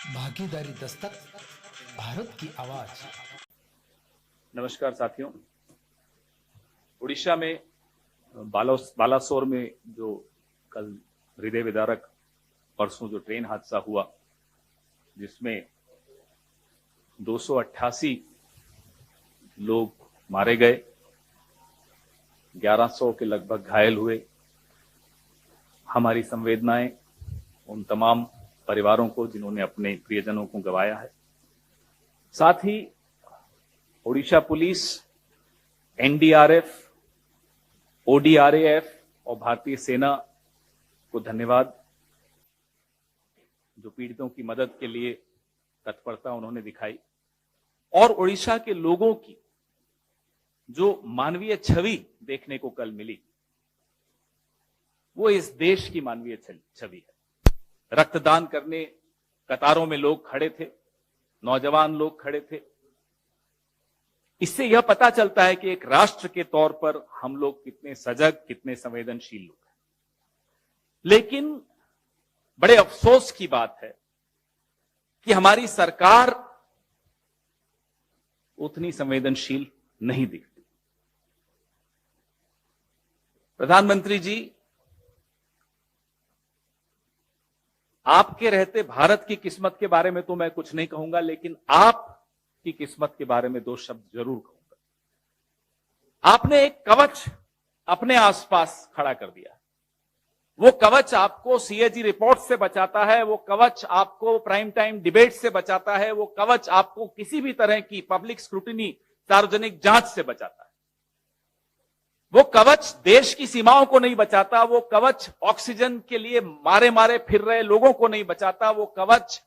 भागीदारी दस्तक, भारत की आवाज। नमस्कार साथियों। उड़ीसा में बालासोर में जो कल हृदय विदारक परसों जो ट्रेन हादसा हुआ, जिसमें 288 लोग मारे गए, 1100 के लगभग घायल हुए। हमारी संवेदनाएं उन तमाम परिवारों को जिन्होंने अपने प्रियजनों को गंवाया है। साथ ही ओडिशा पुलिस, एनडीआरएफ, ओडीआरएफ और भारतीय सेना को धन्यवाद, जो पीड़ितों की मदद के लिए तत्परता उन्होंने दिखाई। और ओडिशा के लोगों की जो मानवीय छवि देखने को कल मिली, वो इस देश की मानवीय छवि है। रक्तदान करने कतारों में लोग खड़े थे, नौजवान लोग खड़े थे। इससे यह पता चलता है कि एक राष्ट्र के तौर पर हम लोग कितने सजग, कितने संवेदनशील लोग हैं। लेकिन बड़े अफसोस की बात है कि हमारी सरकार उतनी संवेदनशील नहीं दिखती। प्रधानमंत्री जी, आपके रहते भारत की किस्मत के बारे में तो मैं कुछ नहीं कहूंगा, लेकिन आपकी किस्मत के बारे में दो शब्द जरूर कहूंगा। आपने एक कवच अपने आसपास खड़ा कर दिया। वो कवच आपको सीएजी रिपोर्ट से बचाता है, वो कवच आपको प्राइम टाइम डिबेट से बचाता है, वो कवच आपको किसी भी तरह की पब्लिक स्क्रूटिनी, सार्वजनिक जांच से बचाता है। वो कवच देश की सीमाओं को नहीं बचाता, वो कवच ऑक्सीजन के लिए मारे मारे फिर रहे लोगों को नहीं बचाता, वो कवच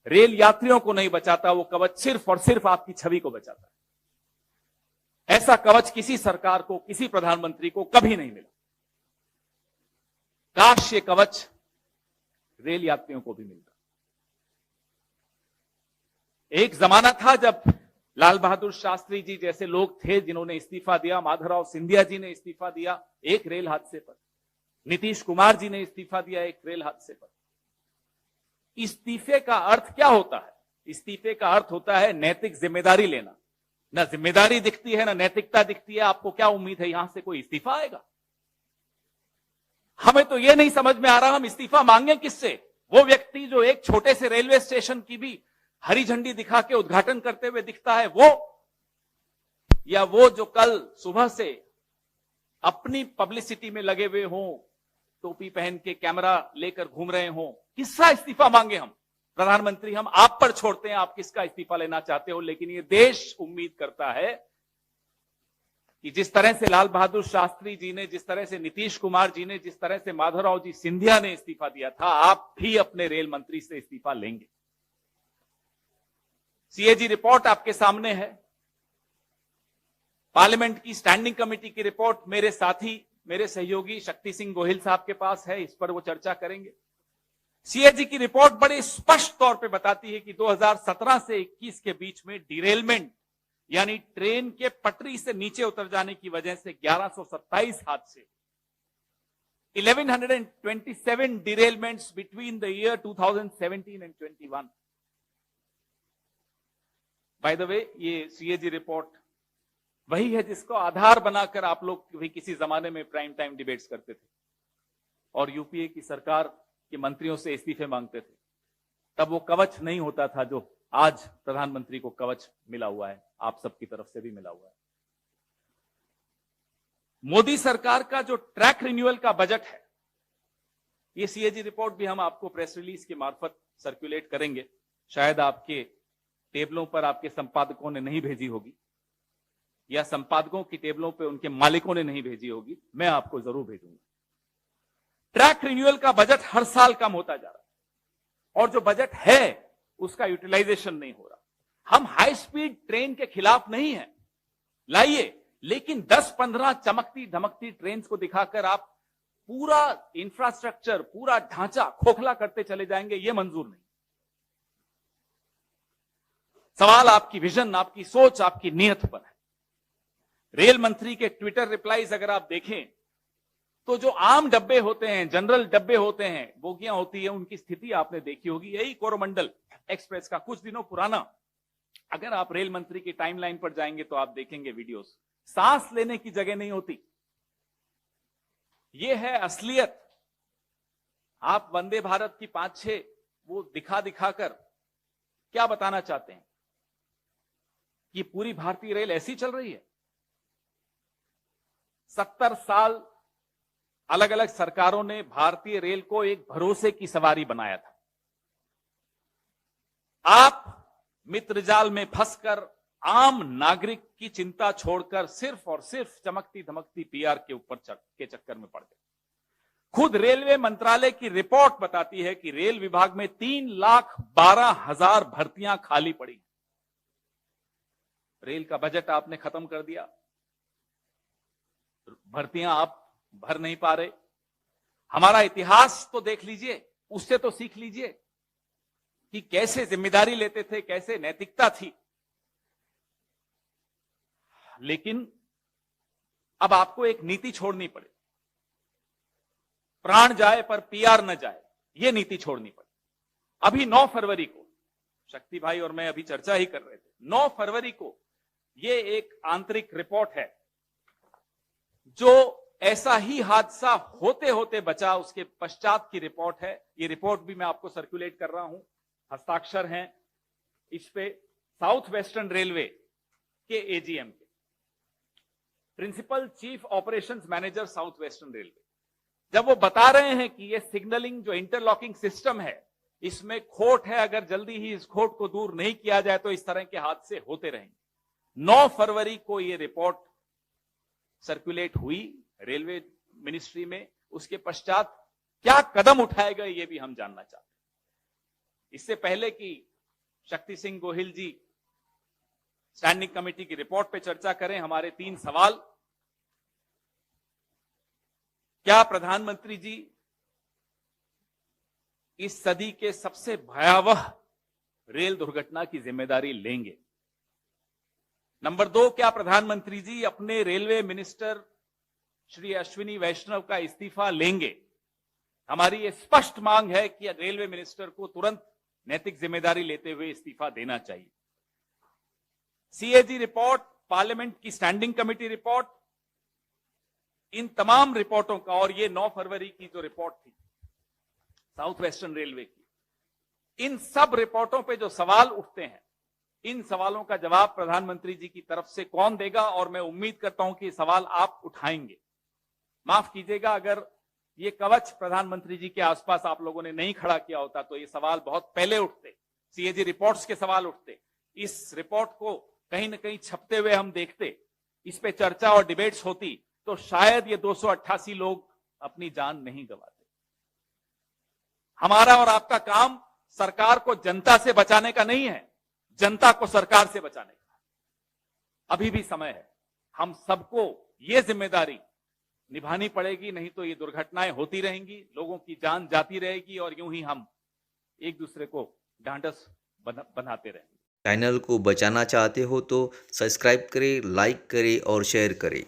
रेल यात्रियों को नहीं बचाता, वो कवच सिर्फ और सिर्फ आपकी छवि को बचाता है। ऐसा कवच किसी सरकार को, किसी प्रधानमंत्री को कभी नहीं मिला। काश ये कवच रेल यात्रियों को भी मिलता। एक जमाना था जब लाल बहादुर शास्त्री जी जैसे लोग थे जिन्होंने इस्तीफा दिया, माधवराव सिंधिया जी ने इस्तीफा दिया एक रेल हादसे पर, नीतीश कुमार जी ने इस्तीफा दिया एक रेल हादसे पर। इस्तीफे का अर्थ क्या होता है? इस्तीफे का अर्थ होता है नैतिक जिम्मेदारी लेना। ना जिम्मेदारी दिखती है, ना नैतिकता दिखती है। आपको क्या उम्मीद है यहां से कोई इस्तीफा आएगा? हमें तो यह नहीं समझ में आ रहा हम इस्तीफा मांगे किससे। वो व्यक्ति जो एक छोटे से रेलवे स्टेशन की भी हरी झंडी दिखा के उद्घाटन करते हुए दिखता है, वो, या वो जो कल सुबह से अपनी पब्लिसिटी में लगे हुए हों, टोपी पहन के कैमरा लेकर घूम रहे हों, किसका इस्तीफा मांगे हम? प्रधानमंत्री, हम आप पर छोड़ते हैं, आप किसका इस्तीफा लेना चाहते हो। लेकिन ये देश उम्मीद करता है कि जिस तरह से लाल बहादुर शास्त्री जी ने, जिस तरह से नीतीश कुमार जी ने, जिस तरह से माधवराव जी सिंधिया ने इस्तीफा दिया था, आप भी अपने रेल मंत्री से इस्तीफा लेंगे। सीएजी रिपोर्ट आपके सामने है, पार्लियामेंट की स्टैंडिंग कमेटी की रिपोर्ट मेरे साथी, मेरे सहयोगी शक्ति सिंह गोहिल साहब के पास है, इस पर वो चर्चा करेंगे। सीएजी की रिपोर्ट बड़े स्पष्ट तौर पे बताती है कि 2017 से 21 के बीच में डिरेलमेंट, यानी ट्रेन के पटरी से नीचे उतर जाने की वजह से 1127 हादसे, 1127 derailments between the year 2017 and 21। By the way, ये सीएजी रिपोर्ट वही है जिसको आधार बनाकर आप लोग भी किसी जमाने में प्राइम टाइम डिबेट्स करते थे और यूपीए की सरकार के मंत्रियों से इस्तीफे मांगते थे। तब वो कवच नहीं होता था जो आज प्रधानमंत्री को कवच मिला हुआ है, आप सबकी तरफ से भी मिला हुआ है। मोदी सरकार का जो ट्रैक रिन्यूअल का बजट है, ये सीएजी रिपोर्ट भी हम आपको प्रेस रिलीज के मार्फत सर्कुलेट करेंगे। शायद आपके टेबलों पर आपके संपादकों ने नहीं भेजी होगी, या संपादकों की टेबलों पे उनके मालिकों ने नहीं भेजी होगी, मैं आपको जरूर भेजूंगा। ट्रैक रिन्यूअल का बजट हर साल कम होता जा रहा है और जो बजट है उसका यूटिलाइजेशन नहीं हो रहा। हम हाई स्पीड ट्रेन के खिलाफ नहीं है, लाइए, लेकिन 10-15 चमकती धमकती ट्रेन को दिखाकर आप पूरा इंफ्रास्ट्रक्चर, पूरा ढांचा खोखला करते चले जाएंगे, यह मंजूर नहीं। सवाल आपकी विजन, आपकी सोच, आपकी नीयत पर है। रेल मंत्री के ट्विटर रिप्लाईज अगर आप देखें तो जो आम डब्बे होते हैं, जनरल डब्बे होते हैं, बोगियां होती है, उनकी स्थिति आपने देखी होगी। यही कोरोमंडल एक्सप्रेस का कुछ दिनों पुराना, अगर आप रेल मंत्री की टाइमलाइन पर जाएंगे तो आप देखेंगे वीडियोस, सांस लेने की जगह नहीं होती। यह है असलियत। आप वंदे भारत की 5-6 वो दिखा दिखाकर क्या बताना चाहते हैं कि पूरी भारतीय रेल ऐसी चल रही है? 70 साल अलग अलग सरकारों ने भारतीय रेल को एक भरोसे की सवारी बनाया था। आप मित्रजाल में फंसकर आम नागरिक की चिंता छोड़कर सिर्फ और सिर्फ चमकती धमकती पीआर के ऊपर के चक्कर में पड़ गए। खुद रेलवे मंत्रालय की रिपोर्ट बताती है कि रेल विभाग में 3,12,000 भर्तियां खाली पड़ी। रेल का बजट आपने खत्म कर दिया, भर्तियां आप भर नहीं पा रहे। हमारा इतिहास तो देख लीजिए, उससे तो सीख लीजिए कि कैसे जिम्मेदारी लेते थे, कैसे नैतिकता थी। लेकिन अब आपको एक नीति छोड़नी पड़े, प्राण जाए पर पीआर न जाए, यह नीति छोड़नी पड़े। अभी 9 फरवरी को शक्ति भाई और मैं अभी चर्चा ही कर रहे थे, 9 फरवरी को यह एक आंतरिक रिपोर्ट है जो ऐसा ही हादसा होते होते बचा, उसके पश्चात की रिपोर्ट है। ये रिपोर्ट भी मैं आपको सर्कुलेट कर रहा हूं, हस्ताक्षर हैं इस पे साउथ वेस्टर्न रेलवे के एजीएम के, principal chief operations manager South Western Railway, जब वो बता रहे हैं कि ये सिग्नलिंग जो इंटरलॉकिंग सिस्टम है इसमें खोट है, अगर जल्दी ही इस खोट को दूर नहीं किया जाए तो इस तरह के हादसे होते रहेंगे। 9 फरवरी को ये रिपोर्ट सर्कुलेट हुई रेलवे मिनिस्ट्री में। उसके पश्चात क्या कदम उठाए गए ये भी हम जानना चाहते हैं। इससे पहले कि शक्ति सिंह गोहिल जी स्टैंडिंग कमेटी की रिपोर्ट पे चर्चा करें, हमारे 3 सवाल। क्या प्रधानमंत्री जी इस सदी के सबसे भयावह रेल दुर्घटना की जिम्मेदारी लेंगे? नंबर 2, क्या प्रधानमंत्री जी अपने रेलवे मिनिस्टर श्री अश्विनी वैष्णव का इस्तीफा लेंगे? हमारी यह स्पष्ट मांग है कि रेलवे मिनिस्टर को तुरंत नैतिक जिम्मेदारी लेते हुए इस्तीफा देना चाहिए। सीएजी रिपोर्ट, पार्लियामेंट की स्टैंडिंग कमेटी रिपोर्ट, इन तमाम रिपोर्टों का, और ये 9 फरवरी की जो रिपोर्ट थी साउथ वेस्टर्न रेलवे की, इन सब रिपोर्टों पे जो सवाल उठते हैं, इन सवालों का जवाब प्रधानमंत्री जी की तरफ से कौन देगा? और मैं उम्मीद करता हूं कि सवाल आप उठाएंगे। माफ कीजिएगा, अगर ये कवच प्रधानमंत्री जी के आसपास आप लोगों ने नहीं खड़ा किया होता तो ये सवाल बहुत पहले उठते, सीएजी रिपोर्ट्स के सवाल उठते। इस रिपोर्ट को कहीं ना कहीं छपते हुए हम देखते, इस पे चर्चा और डिबेट्स होती, तो शायद ये 288 लोग अपनी जान नहीं गंवाते। हमारा और आपका काम सरकार को जनता से बचाने का नहीं है, जनता को सरकार से बचाने का। अभी भी समय है, हम सबको ये जिम्मेदारी निभानी पड़ेगी, नहीं तो ये दुर्घटनाएं होती रहेंगी, लोगों की जान जाती रहेगी और यूं ही हम एक दूसरे को ढांढस बनाते रहेंगे। चैनल को बचाना चाहते हो तो सब्सक्राइब करें, लाइक करें और शेयर करें।